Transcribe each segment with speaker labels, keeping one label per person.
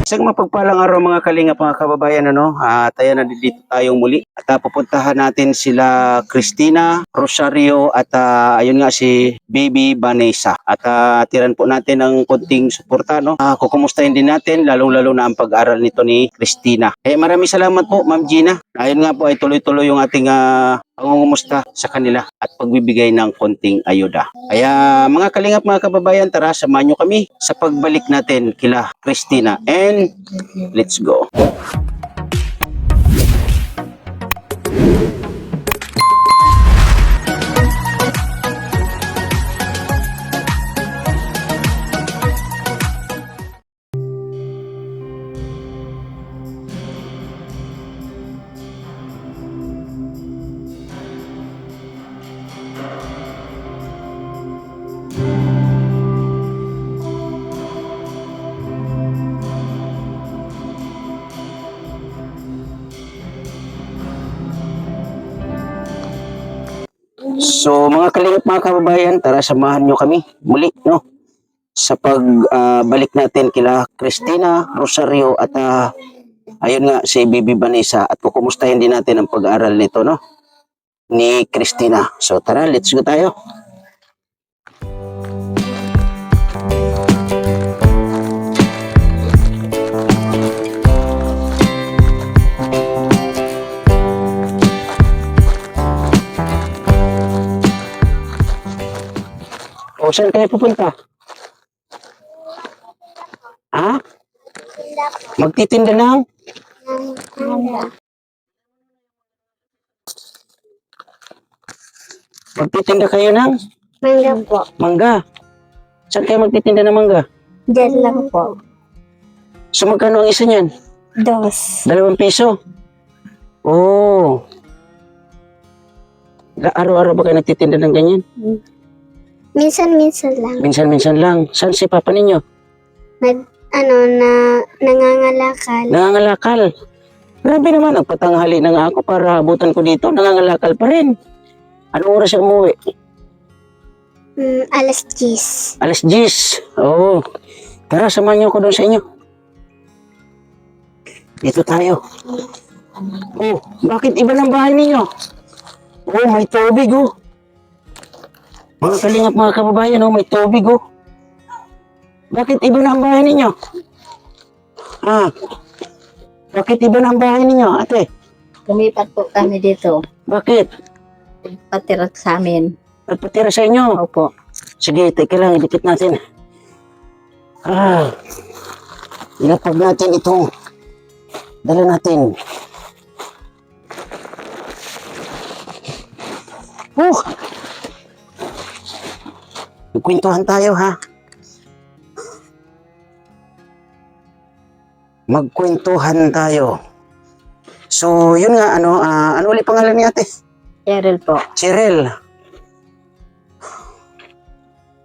Speaker 1: Isang mapagpalang araw mga kalingap mga kababayan, tayo na dito tayong muli at pupuntahan natin sila Christina, Rosario at ayun nga si Baby Vanessa at tiran po natin ng konting suporta, kukumustahin din natin lalong-lalo na ang pag-aral nito ni Christina. Kaya maraming salamat po Ma'am Gina. Ayun nga po ay tuloy-tuloy yung ating pangungumusta sa kanila at pagbibigay ng konting ayuda. Kaya mga kalingap mga kababayan, tara samahan nyo kami sa pagbalik natin kila Christina and let's go. So mga kalingap mga kababayan, tara samahan nyo kami muli sa pagbalik natin kila Christina, Rosario at ayun nga si Baby Vanessa at kukumustahin din natin ang pag-aaral nito ni Christina. So tara, let's go tayo. O, saan kayo pupunta? Ha? Magtitinda ng? Magtitinda kayo ng?
Speaker 2: Mangga po.
Speaker 1: Mangga. Saan kayo magtitinda ng mangga?
Speaker 2: Diyan lang po.
Speaker 1: So magkano ang isa niyan?
Speaker 2: 2.
Speaker 1: 2 piso? Oh. Araw-araw ba kayo nagtitinda ng ganyan?
Speaker 2: Minsan-minsan lang.
Speaker 1: Minsan-minsan lang. Saan si papa ninyo?
Speaker 2: Nangangalakal.
Speaker 1: Nangangalakal. Grabe naman, nagpatanghali na nga ako para abutan ko dito. Nangangalakal pa rin. Anong oras siya umuwi?
Speaker 2: Alas 10.
Speaker 1: Alas 10. Oo. Tara, samahan niyo ako doon sa inyo. Dito tayo. Oh, bakit iba ng bahay ninyo? Oh, may tubig Mga kalingap mga kababayan, may tubig Bakit iba na ang bahay ninyo? Bakit iba na ang bahay ninyo, ate?
Speaker 3: Lumipat po kami dito.
Speaker 1: Bakit?
Speaker 3: Patira sa amin.
Speaker 1: Nagpatira sa inyo?
Speaker 3: Opo.
Speaker 1: Sige, teka lang, idikit natin. Ilapag natin itong dala natin. Magkwentuhan tayo, ha? Magkwentuhan tayo. So, yun nga, ano ulit pangalan ni ate?
Speaker 3: Cheryl po.
Speaker 1: Cheryl.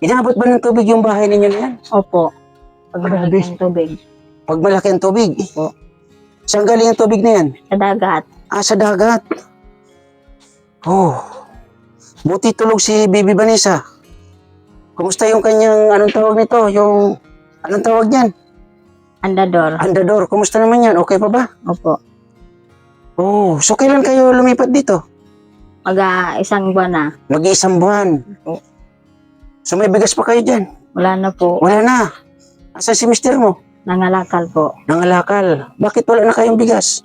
Speaker 1: Inabot ba ng tubig yung bahay ninyo na yan?
Speaker 3: Opo. Pag
Speaker 1: Grabe.
Speaker 3: malaki ang tubig.
Speaker 1: Pag malaki ang tubig?
Speaker 3: Opo.
Speaker 1: Saan galing ang tubig na yan?
Speaker 3: Sa dagat.
Speaker 1: Sa dagat. Oh. Buti tulog si Baby Vanessa. Kumusta yung kanyang, anong tawag nito? Anong tawag niyan?
Speaker 3: Andador.
Speaker 1: Andador. Kumusta naman yan? Okay pa ba?
Speaker 3: Opo.
Speaker 1: Oh. So kailan kayo lumipat dito?
Speaker 3: Isang buwan na.
Speaker 1: Mag-iisang buwan.
Speaker 3: Opo.
Speaker 1: So may bigas pa kayo dyan?
Speaker 3: Wala na po.
Speaker 1: Wala na. Asan si mister mo?
Speaker 3: Nangalakal po.
Speaker 1: Nangalakal. Bakit wala na kayong bigas?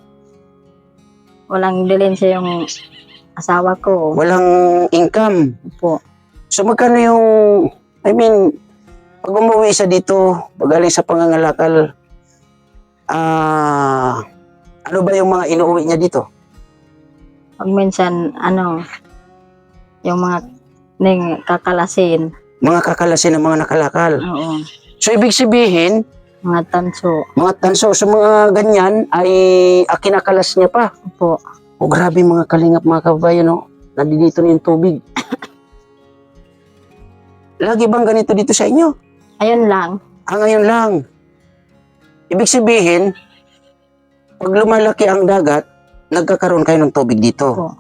Speaker 3: Walang bilhin siya yung asawa ko.
Speaker 1: Walang income.
Speaker 3: Opo.
Speaker 1: So magkano pag umuwi siya dito, pagaling sa pangangalakal, ano ba yung mga inuuwi niya dito?
Speaker 3: Pag minsan, yung mga kakalasin.
Speaker 1: Mga kakalasin ng mga nakalakal.
Speaker 3: Oo.
Speaker 1: So ibig sabihin,
Speaker 3: Mga tanso.
Speaker 1: so mga ganyan ay kinakalas niya pa.
Speaker 3: Opo.
Speaker 1: O grabe mga kalingap mga kababayan, nandito na yung tubig. Lagi bang ganito dito sa inyo?
Speaker 3: Ayun lang.
Speaker 1: Ngayon lang. Ibig sabihin, pag lumalaki ang dagat, nagkakaroon kayo ng tubig dito.
Speaker 3: Opo.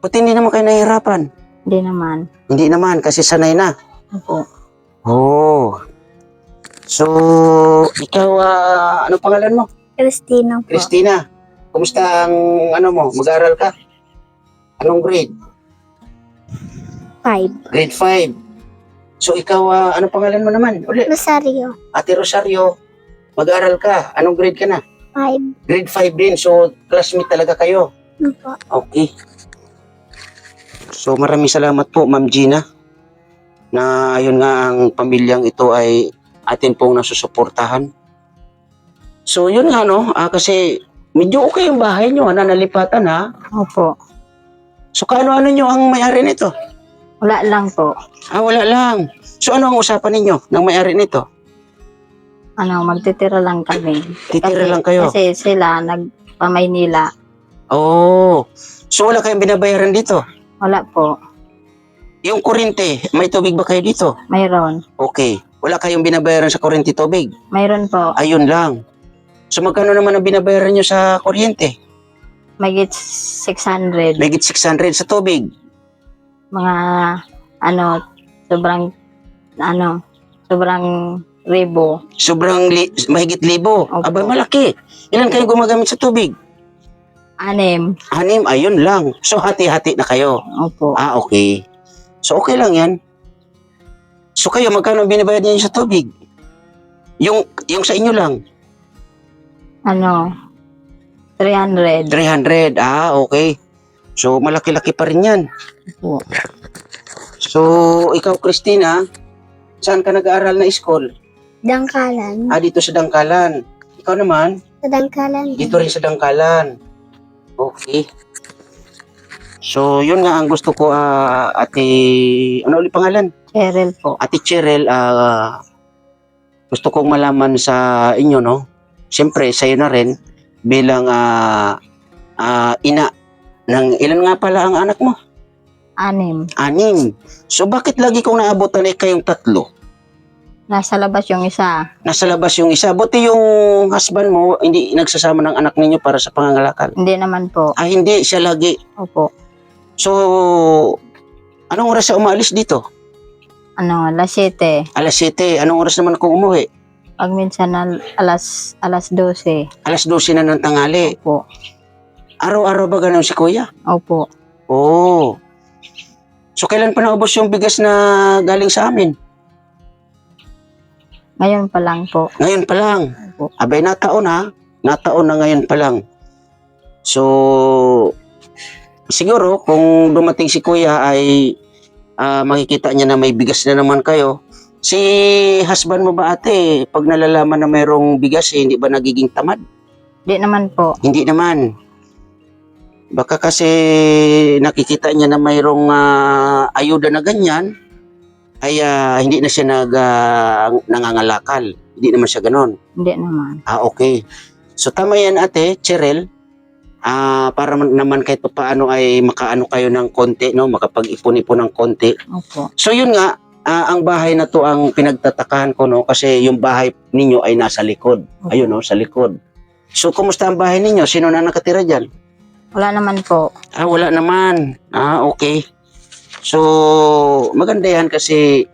Speaker 1: Pati hindi naman kayo nahihirapan.
Speaker 3: Hindi naman.
Speaker 1: Hindi naman, kasi sanay na.
Speaker 3: Opo.
Speaker 1: Oh. So, ikaw, ano pangalan mo?
Speaker 2: Christina po.
Speaker 1: Christina. Kumusta ang, mo, mag-aaral ka? Anong grade?
Speaker 2: 5.
Speaker 1: Grade 5. So, ikaw, ano pangalan mo naman? Uli.
Speaker 2: Rosario.
Speaker 1: Ate Rosario, mag-aaral ka. Anong grade ka na?
Speaker 2: 5.
Speaker 1: Grade 5 din. So, classmate talaga kayo.
Speaker 2: Po.
Speaker 1: Okay. So, maraming salamat po, Ma'am Gina, na ayun nga ang pamilyang ito ay atin pong nasusuportahan. So, yun nga, no? Kasi medyo okay yung bahay nyo, nalipatan, ha?
Speaker 3: Opo.
Speaker 1: So, kaano-ano nyo ang may-ari nito?
Speaker 3: Wala lang po.
Speaker 1: Wala lang. So, ano ang usapan ninyo ng may-ari nito?
Speaker 3: Magtitira lang kami.
Speaker 1: Titira lang kayo?
Speaker 3: Kasi sila, nagpa-Maynila.
Speaker 1: Oh. So, wala kayong binabayaran dito?
Speaker 3: Wala po.
Speaker 1: Yung kuryente, may tubig ba kayo dito?
Speaker 3: Mayroon.
Speaker 1: Okay. Wala kayong binabayaran sa kuryente tubig?
Speaker 3: Mayroon po.
Speaker 1: Ayun lang. So, magkano naman ang binabayaran nyo sa kuryente?
Speaker 3: Mayigit 600.
Speaker 1: Megit 600 sa tubig.
Speaker 3: Mga, sobrang ribo.
Speaker 1: Sobrang mahigit 1,000.
Speaker 3: Opo.
Speaker 1: Aba, malaki. Ilan kayo gumagamit sa tubig?
Speaker 3: 6.
Speaker 1: 6, ayun lang. So, hati-hati na kayo.
Speaker 3: Opo.
Speaker 1: Okay. So, okay lang yan. So, kayo, magkano ang binabayad niyo sa tubig? Yung sa inyo lang?
Speaker 3: 300.
Speaker 1: 300. Okay. So, malaki-laki pa rin yan.
Speaker 3: Opo.
Speaker 1: So, ikaw, Christina, saan ka nag-aaral na school?
Speaker 2: Dangkalan.
Speaker 1: Dito sa Dangkalan. Ikaw naman?
Speaker 2: Sa Dangkalan.
Speaker 1: Dito rin sa Dangkalan. Okay. So, yun nga ang gusto ko, ate, ano ulit pangalan?
Speaker 3: Cheryl po.
Speaker 1: Ate Cheryl, gusto kong malaman sa inyo, no? Siyempre, sa'yo na rin, bilang ina ng, ilan nga pala ang anak mo?
Speaker 3: 6.
Speaker 1: 6. So, bakit lagi kong naabutan kayong 3?
Speaker 3: Nasa labas yung isa.
Speaker 1: Nasa labas yung isa. Buti yung husband mo, hindi nagsasama ng anak ninyo para sa pangangalakal.
Speaker 3: Hindi naman po.
Speaker 1: Hindi, siya lagi.
Speaker 3: Opo.
Speaker 1: So, anong oras siya umalis dito?
Speaker 3: Alas 7.
Speaker 1: Alas 7. Anong oras naman kung umuwi?
Speaker 3: Pag minsan alas 12.
Speaker 1: Alas 12 na ng tanghali.
Speaker 3: Opo.
Speaker 1: Araw-araw ba ganun si kuya?
Speaker 3: Opo.
Speaker 1: Oo. So, kailan pa naubos yung bigas na galing sa amin?
Speaker 3: Ngayon pa lang po.
Speaker 1: Ngayon pa lang.
Speaker 3: Opo.
Speaker 1: Abay, nataon ha? Nataon na ngayon pa lang. So, siguro kung dumating si kuya ay makikita niya na may bigas na naman kayo. Si husband mo ba ate, pag nalalaman na mayroong bigas, hindi ba nagiging tamad?
Speaker 3: Hindi naman po.
Speaker 1: Hindi naman. Baka kasi nakikita niya na mayroong ayuda na ganyan, ay hindi na siya nangangalakal. Hindi naman siya ganon.
Speaker 3: Hindi naman.
Speaker 1: Okay. So tama yan ate, Cheryl. Para naman kahit paano ay makaano kayo ng konti, no? Makapag-ipon-ipon ng konti.
Speaker 3: Opo.
Speaker 1: So yun nga, ang bahay na to ang pinagtatakahan ko, no? Kasi yung bahay ninyo ay nasa likod. Ayun, no? Sa likod. So kumusta ang bahay ninyo? Sino na nakatira dyan?
Speaker 3: Wala naman po.
Speaker 1: Wala naman. Okay. So, maganda yan kasi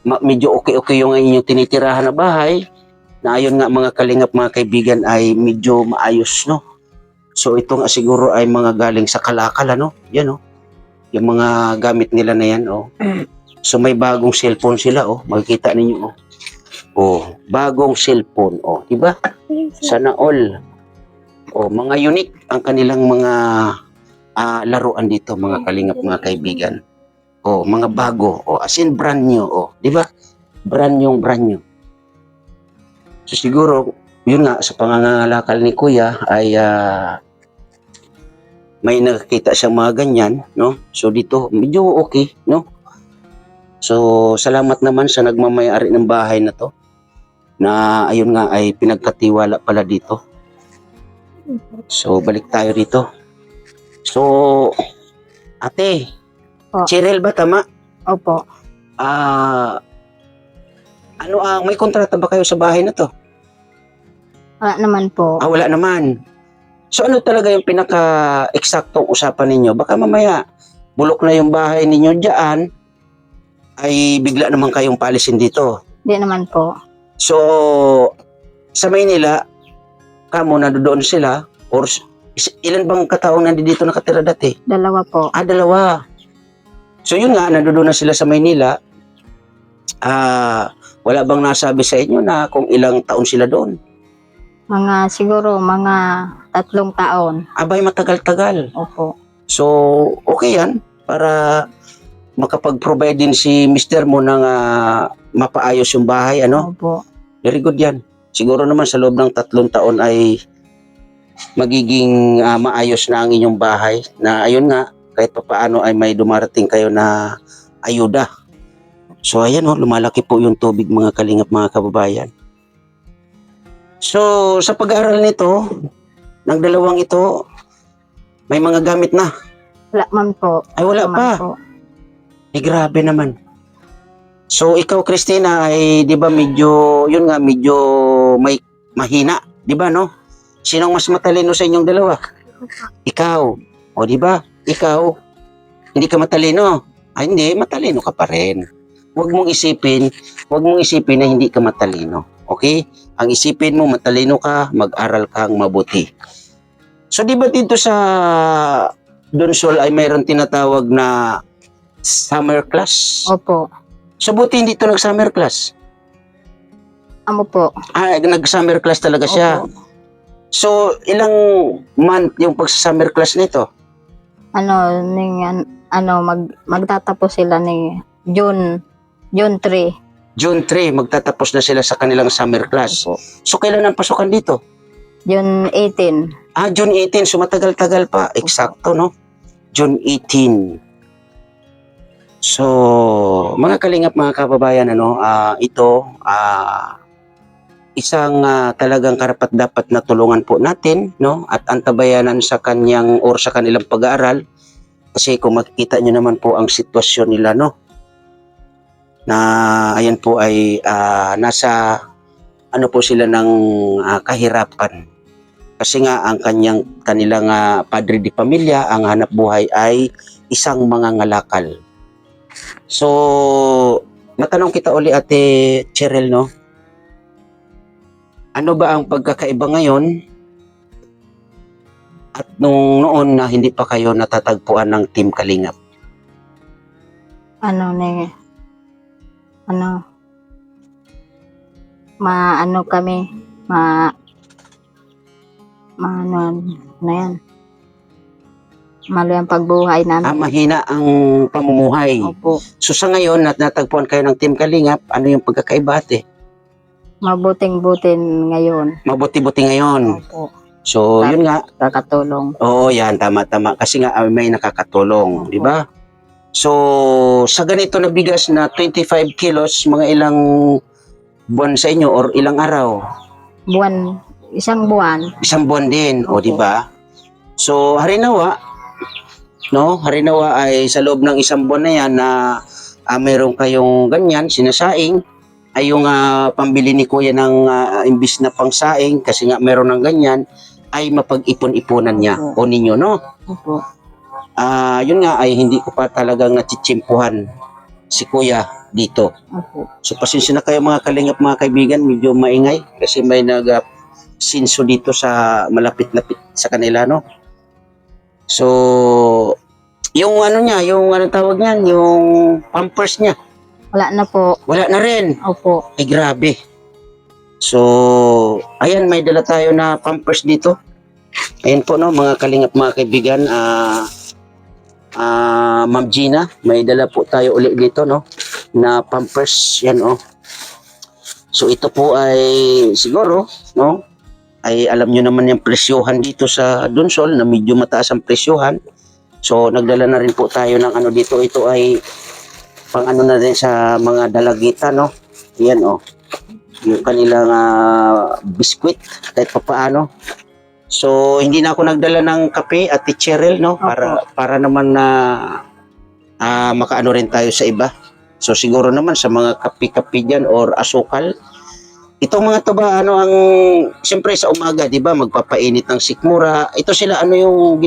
Speaker 1: medyo okay-okay yung inyong tinitirahan na bahay. Na ayun nga mga kalingap, mga kaibigan, ay medyo maayos, no? So, ito nga siguro ay mga galing sa Kalakal, no? Yan, no? Yung mga gamit nila na yan, oh. So, may bagong cellphone sila, oh. Makikita ninyo, oh. Oh, bagong cellphone, oh. Diba? Sana all. Oh, mga unique ang kanilang mga laruan dito, mga kalingap, mga kaibigan. Oh, mga bago. Oh, as in brand new. Oh, di ba? Brand new. So siguro, yun nga, sa pangangalakal ni Kuya ay may nakakita siyang mga ganyan, no? So dito, medyo okay, no? So, salamat naman sa nagmamayari ng bahay na to. Na ayun nga ay pinagkatiwala pala dito. So, balik tayo rito. So, ate,
Speaker 3: Po.
Speaker 1: Cheryl ba tama?
Speaker 3: Opo.
Speaker 1: Ano ang may kontrata ba kayo sa bahay na to?
Speaker 3: Wala naman po.
Speaker 1: Wala naman. So ano talaga yung pinaka-eksaktong usapan ninyo? Baka mamaya bulok na yung bahay ninyo diyan ay bigla naman kayong paalisin dito.
Speaker 3: Di naman po.
Speaker 1: So sa Maynila, kamo nandoon sila or ilan bang kataong nandito nakatira dati?
Speaker 3: Dalawa po.
Speaker 1: Dalawa. So yun nga, nandoon na sila sa Maynila. Wala bang nasabi sa inyo na kung ilang taon sila doon?
Speaker 3: Siguro mga 3 taon.
Speaker 1: Abay, matagal-tagal.
Speaker 3: Opo.
Speaker 1: So, okay yan para makapag-provide din si Mr. mo ng mapaayos yung bahay, ano?
Speaker 3: Opo.
Speaker 1: Very good yan. Siguro naman sa loob ng 3 taon ay magiging maayos na ang inyong bahay na ayun nga, kahit papaano ay may dumarating kayo na ayuda. So, ayan lumalaki po yung tubig mga kalingap mga kababayan. So, sa pag-aaral nito, ng dalawang ito, may mga gamit na.
Speaker 3: Wala man po.
Speaker 1: Ay, wala
Speaker 3: Naman
Speaker 1: pa.
Speaker 3: po.
Speaker 1: Eh, grabe naman. So, ikaw, Christina, ay, di ba, medyo may mahina. Di ba, no? Sinong mas matalino sa inyong dalawa? Ikaw. O, di ba? Ikaw, hindi ka matalino. Ay, hindi, matalino ka pa rin. Huwag mong isipin na hindi ka matalino. Okay? Ang isipin mo, matalino ka, mag-aral kang mabuti. So, di ba dito sa Donsol ay mayroon tinatawag na summer class?
Speaker 3: Opo.
Speaker 1: So, buti hindi ito nag-summer class.
Speaker 3: Amo po.
Speaker 1: Nag-summer class talaga siya.
Speaker 3: Opo.
Speaker 1: So, ilang month yung pag-summer class nito?
Speaker 3: Magtatapos sila ni June 3.
Speaker 1: June 3, magtatapos na sila sa kanilang summer class.
Speaker 3: Opo.
Speaker 1: So, kailan ang pasukan dito?
Speaker 3: June 18.
Speaker 1: June 18. So, matagal-tagal pa. Eksakto, no? June 18. So, mga kalingap, mga kababayan, ito, isang talagang karapat-dapat na tulungan po natin, no? At antabayanan sa kanyang or sa kanilang pag-aaral. Kasi kung makikita nyo naman po ang sitwasyon nila, no? Na ayan po ay nasa ano po sila ng kahirapan. Kasi nga ang kanilang padre de pamilya, ang hanap buhay ay isang mangangalakal. So, matanong kita uli Ate Cheryl, no? Ano ba ang pagkakaiba ngayon at nung noon na hindi pa kayo natatagpuan ng Team Kalingap?
Speaker 3: Malo yung pagbuhay namin.
Speaker 1: Mahina ang pamumuhay.
Speaker 3: Opo.
Speaker 1: So sa ngayon, natagpuan kayo ng Team Kalingap, ano yung pagkakaiba Ate?
Speaker 3: Mabuting-butin ngayon.
Speaker 1: Mabuti-buti ngayon.
Speaker 3: Opo.
Speaker 1: So, yun nga.
Speaker 3: Kakatulong.
Speaker 1: Oo, yan. Tama-tama. Kasi nga may nakakatulong. Di ba? So, sa ganito na bigas na 25 kilos, mga ilang buwan sa inyo or ilang araw?
Speaker 3: Isang buwan.
Speaker 1: Isang buwan din. O,
Speaker 3: Opo.
Speaker 1: di ba? So, harinawa, no? Harinawa ay sa loob ng isang buwan na yan na mayroon kayong ganyan, sinasaing, ay yung pambili ni Kuya ng imbis na pangsaing, kasi nga meron ng ganyan, ay mapag-ipon-iponan niya o ninyo, no?
Speaker 3: Opo.
Speaker 1: Yun nga ay hindi ko pa talagang nachichimpuhan si Kuya dito.
Speaker 3: Opo.
Speaker 1: So pasensya na kayo mga kalingap, mga kaibigan, medyo maingay kasi may nag-sinso dito sa malapit-lapit sa kanila, no? So yung yung tawag niyan, yung pampers niya,
Speaker 3: Wala na po.
Speaker 1: wala na rin.
Speaker 3: Opo.
Speaker 1: Ay grabe. So ayan, may dala tayo na pampers dito. Ayan po, no, mga kalingap, mga kaibigan, Ma'am Gina, may dala po tayo ulit dito, no, na pampers, yan, oh. So ito po ay siguro, no, ay alam nyo naman yung presyohan dito sa Donsol na medyo mataas ang presyohan. So nagdala na rin po tayo ng ano dito. Ito ay pang ano na rin sa mga dalagita, no. Yan, oh, yung kanilang biskwit kahit pa paano. So hindi na ako nagdala ng kape at Cheryl, no, para naman na makaano rin tayo sa iba. So siguro naman sa mga kapi-kapi dyan or asukal, itong mga to ba, ano ang, siyempre sa umaga, di ba, magpapainit ng sikmura, ito sila, ano yung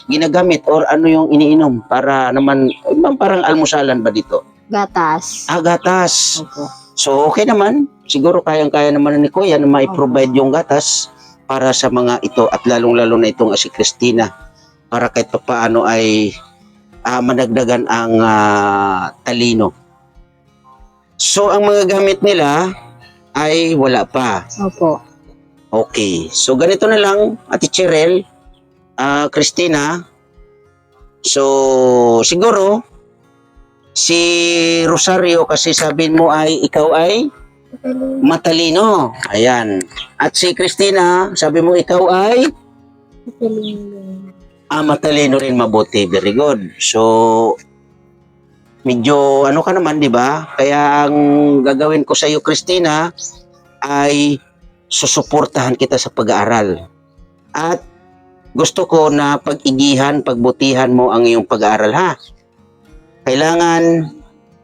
Speaker 1: ginagamit or ano yung iniinom para naman, parang almusalan ba dito?
Speaker 3: Gatas.
Speaker 1: Gatas.
Speaker 3: Opo.
Speaker 1: So okay naman, siguro kayang-kaya naman ni Kuya na mai-provide yung gatas para sa mga ito at lalong-lalo na itong si Christina para kahit paano ay managdagan ang talino. So ang mga gamit nila ay wala pa.
Speaker 3: Opo.
Speaker 1: Okay, so ganito na lang, Ate Cheryl, Christina. So siguro si Rosario kasi sabihin mo ay ikaw ay matalino. Ayan. At si Christina, sabi mo ikaw ay matalino rin, mabuti. Very good. So medyo ano ka naman, di ba? Kaya ang gagawin ko sa iyo, Christina, ay susuportahan kita sa pag-aaral. At gusto ko na pag-igihan, pagbutihan mo ang iyong pag-aaral, ha? Kailangan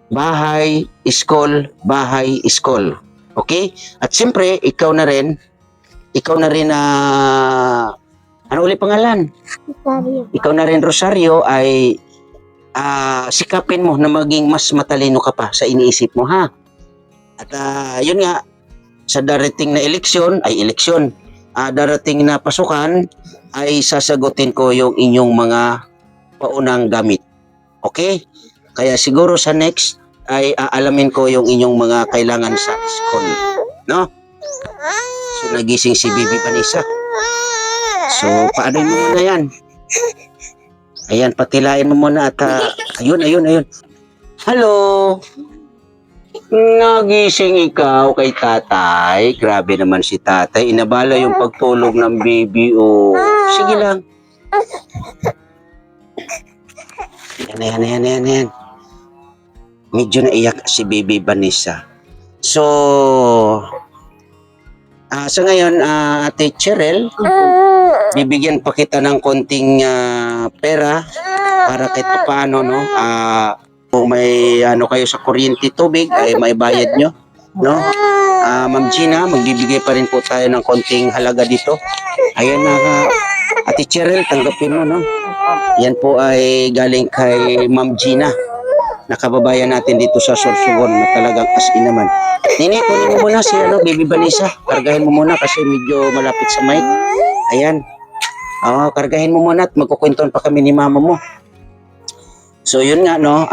Speaker 1: bahay, school, bahay, school. Okay? At siyempre, ikaw na rin ano ulit pangalan?
Speaker 2: Rosario.
Speaker 1: Ikaw na rin, Rosario, ay sikapin mo na maging mas matalino ka pa sa iniisip mo, ha? At yun nga, sa darating na eleksyon, darating na pasukan, ay sasagutin ko yung inyong mga paunang gamit. Okay? Kaya siguro sa next ay aalamin ko yung inyong mga kailangan sa school. No? So nagising si Bibi Vanessa. So paano mo muna yan? Ayan, patilain mo muna at ayun. Hello! Nagising ikaw kay tatay. Grabe naman si tatay. Inabala yung pagtulog ng baby. Oh. Sige lang. Yan. Medyo naiyak si Baby Vanessa. So, sa ngayon, Ate Cheryl, bibigyan pa kita ng konting pera para kahit paano, no? Kung may ano kayo sa kuryente, tubig, ay may bayad nyo, no? Ma'am Gina, magbibigay pa rin po tayo ng konting halaga dito. Ayan na, Ate Cheryl, tanggapin mo, no? Yan po ay galing kay Ma'am Gina, nakababayan natin dito sa Sorsogon na talagang as in naman. Nini, kunin mo muna si Baby Vanessa. Kargahin mo muna kasi medyo malapit sa mic. Ayan. Kargahin mo muna at magkukwentuhan pa kami ni mama mo. So yun nga, no,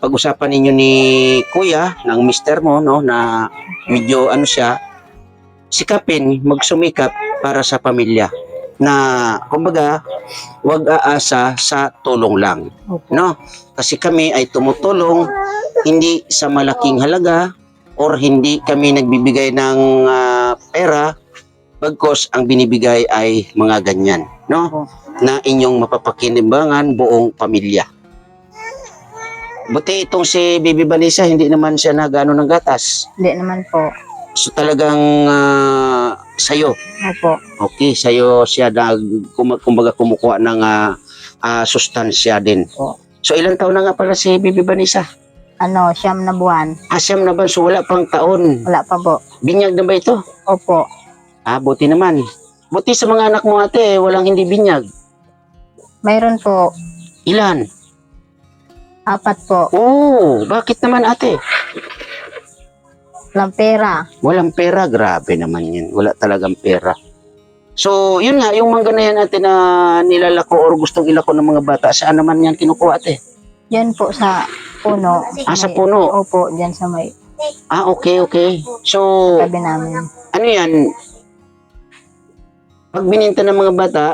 Speaker 1: pag-usapan ninyo ni Kuya, ng mister mo, no, na medyo sikapin, magsumikap para sa pamilya. Na, kumbaga, wag aasa sa tulong lang. No? Kasi kami ay tumutulong, hindi sa malaking halaga, or hindi kami nagbibigay ng pera, bagkos ang binibigay ay mga ganyan, no? Na inyong mapapakinabangan buong pamilya. Buti itong si Baby Vanessa, hindi naman siya nagano ng gatas.
Speaker 3: Hindi naman po.
Speaker 1: So talagang sayo.
Speaker 3: Opo.
Speaker 1: Okay, sayo siya kumbaga kumukuha ng sustansya din.
Speaker 3: Opo.
Speaker 1: So ilang taon na nga pala si Baby Vanessa?
Speaker 3: 9 na buwan.
Speaker 1: Siyam na ba? So wala pang taon.
Speaker 3: Wala pa po.
Speaker 1: Binyag na ba ito?
Speaker 3: Opo.
Speaker 1: Buti naman. Buti sa mga anak mo, ate, walang hindi binyag.
Speaker 3: Mayroon po.
Speaker 1: Ilan?
Speaker 3: 4 po.
Speaker 1: Oh, bakit naman, ate?
Speaker 3: Walang pera.
Speaker 1: Walang pera, grabe naman yan. Wala talagang pera. So, yun nga, yung mangga na yan, ate, na nilalako or gustong ilako ng mga bata, saan naman yan kinukuha, ate?
Speaker 3: Yan po sa puno.
Speaker 1: Sa puno?
Speaker 3: Opo, dyan sa may
Speaker 1: Okay. So,
Speaker 3: tabi namin.
Speaker 1: ano yan? Pag bininta ng mga bata,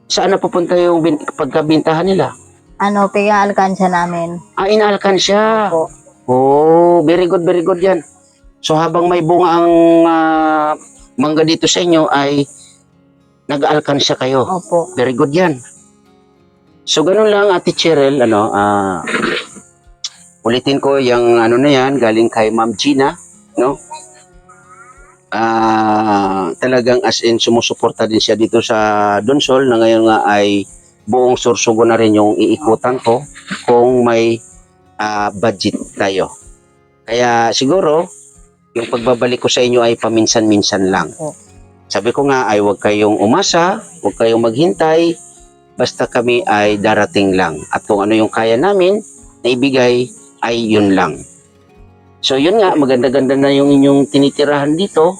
Speaker 1: saan na pupunta yung pagkabintahan nila?
Speaker 3: Pinaalkansya namin.
Speaker 1: Inaalkansya.
Speaker 3: Opo.
Speaker 1: Oh, very good yan. So habang may bunga ang mangga dito sa inyo ay nag-aalkansya kayo.
Speaker 3: Opo.
Speaker 1: Very good yan. So ganun lang, Ate Cheryl, ulitin ko yung na yan, galing kay Ma'am Gina, no? Talagang as in sumusuporta din siya dito sa Donsol na ngayon nga ay buong Sorsogon na rin yung iikutan ko kung may budget tayo. Kaya siguro, yung pagbabalik ko sa inyo ay paminsan-minsan lang.
Speaker 3: Opo.
Speaker 1: Sabi ko nga ay huwag kayong umasa, huwag kayong maghintay, basta kami ay darating lang. At kung ano yung kaya namin na ibigay ay yun lang. So yun nga, maganda-ganda na yung inyong tinitirahan dito.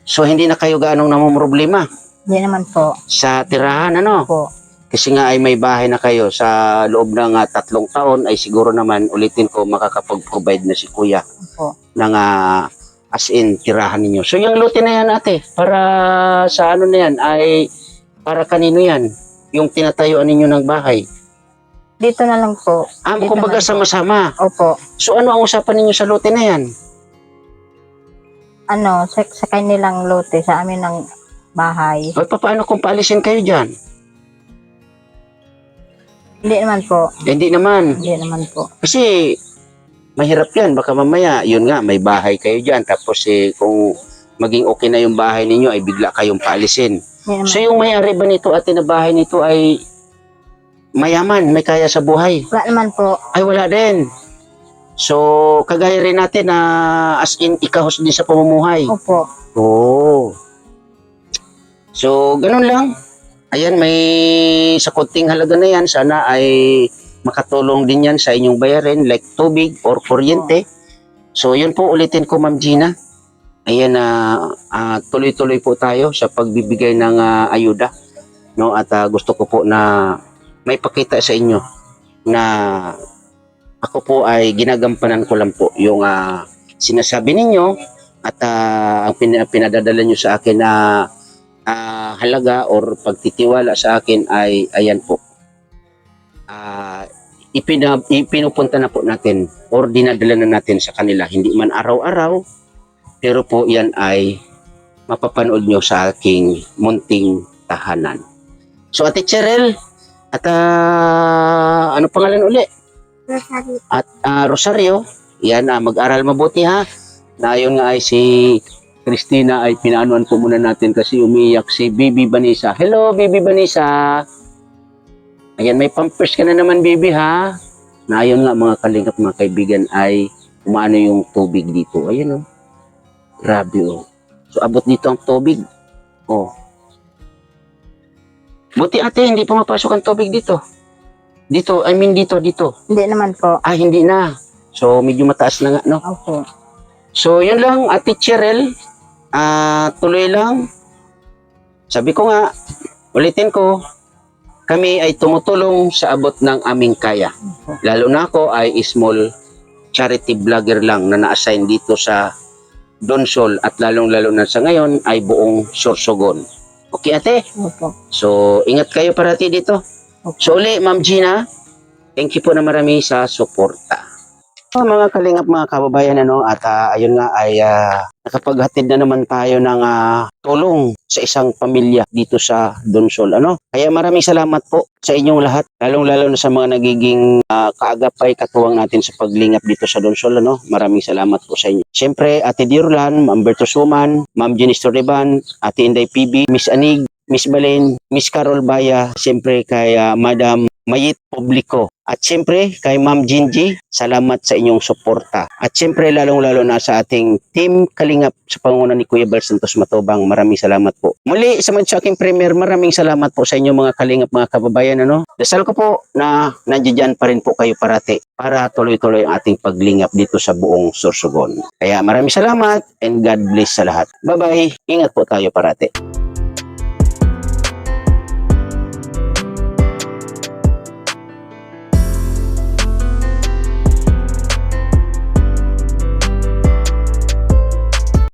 Speaker 1: So hindi na kayo gaanong namumroblema
Speaker 3: Hindi naman po.
Speaker 1: sa tirahan, ano?
Speaker 3: Po.
Speaker 1: Kasi nga ay may bahay na kayo sa loob ng 3 taon ay siguro naman ulitin ko makakapag-provide na si Kuya
Speaker 3: Opo.
Speaker 1: ng as in tirahan ninyo. So yung lote na yan ate, para sa ano na yan ay para kanino yan? Yung tinatayuan ninyo ng bahay.
Speaker 3: Dito na lang po. Dito
Speaker 1: Kumbaga
Speaker 3: na po.
Speaker 1: sama-sama.
Speaker 3: Opo.
Speaker 1: So ano ang usapan ninyo sa lote na yan?
Speaker 3: Sa kanilang lote, sa amin ng bahay.
Speaker 1: O paano kung paalisin kayo dyan?
Speaker 3: Hindi naman po.
Speaker 1: Hindi naman.
Speaker 3: Hindi naman po.
Speaker 1: Kasi mahirap yan. Baka mamaya, yun nga, may bahay kayo dyan. Tapos kung maging okay na yung bahay ninyo, ay bigla kayong paalisin.
Speaker 3: Hindi naman.
Speaker 1: So yung may-ari ba nito, ate, na bahay nito ay mayaman, may kaya sa buhay?
Speaker 3: Wala naman po.
Speaker 1: Ay wala din. So kagaya rin natin na as in ikahos din sa pamumuhay.
Speaker 3: Opo.
Speaker 1: Oo. So ganun lang. Ayan, may sa konting halaga na yan, sana ay makatulong din yan sa inyong bayarin like tubig or kuryente. So yun po, ulitin ko Ma'am Gina. Ayan, tuloy-tuloy po tayo sa pagbibigay ng ayuda. No? At gusto ko po na may pakita sa inyo na ako po ay ginagampanan ko lang po yung sinasabi ninyo at ang pinadadala nyo sa akin na halaga or pagtitiwala sa akin ay ayan po. Ipinupunta na po natin or dinadala na natin sa kanila. Hindi man araw-araw, pero po yan ay mapapanood nyo sa aking munting tahanan. So Ate Cheryl, at ano pangalan uli?
Speaker 2: Rosario.
Speaker 1: At Rosario, yan, mag-aral mabuti ha. Na yun nga ay si Christina ay pinaanuan po muna natin kasi umiyak si Bibi Vanessa. Hello Bibi Vanessa. Ayan, may pampers ka na naman Bibi ha. Na yun nga mga kalingap, mga kaibigan ay umaano yung tubig dito. Ayun oh. Grabe oh. So abot dito ang tubig. Oh. Buti ate, hindi pumapasok ang tubig dito. Dito, I mean dito.
Speaker 3: Hindi naman po.
Speaker 1: Hindi na. So medyo mataas na nga, no?
Speaker 3: Opo.
Speaker 1: So yun lang, Ate Cheryl. Tuloy lang. Sabi ko nga, ulitin ko, kami ay tumutulong sa abot ng aming kaya. Lalo na ako ay small charity vlogger lang na na-assign dito sa Donsol at lalong-lalo na sa ngayon ay buong Sorsogon. Okay ate?
Speaker 3: Opo.
Speaker 1: So ingat kayo parati dito. So uli, Ma'am Gina, thank you po na marami sa suporta. Mga kalingap, mga kababayan, at ayun nga ay nakapaghatid na naman tayo ng tulong sa isang pamilya dito sa Donsol. Kaya maraming salamat po sa inyong lahat, lalong-lalo na sa mga nagiging kaagapay, katuwang natin sa paglingap dito sa Donsol. Maraming salamat po sa inyo. Siyempre, Ate Dirlan, Ma'am Berto Suman, Ma'am Jenny Torreban, Ate Inday PB, Miss Anig, Miss Balen, Miss Carol Baya, siyempre kay Madam Mayit Publico. At siyempre kay Ma'am Gingy, salamat sa inyong suporta. At siyempre lalong-lalo na sa ating team Kalingap sa pangunguna ni Kuya Bal Santos Matubang. Maraming salamat po. Muli sa aking premier, maraming salamat po sa inyong mga Kalingap, mga kababayan. Dasal ko po na nandiyan pa rin po kayo parati para tuloy-tuloy ang ating paglingap dito sa buong Sorsogon. Kaya maraming salamat and God bless sa lahat. Bye-bye. Ingat po tayo parati.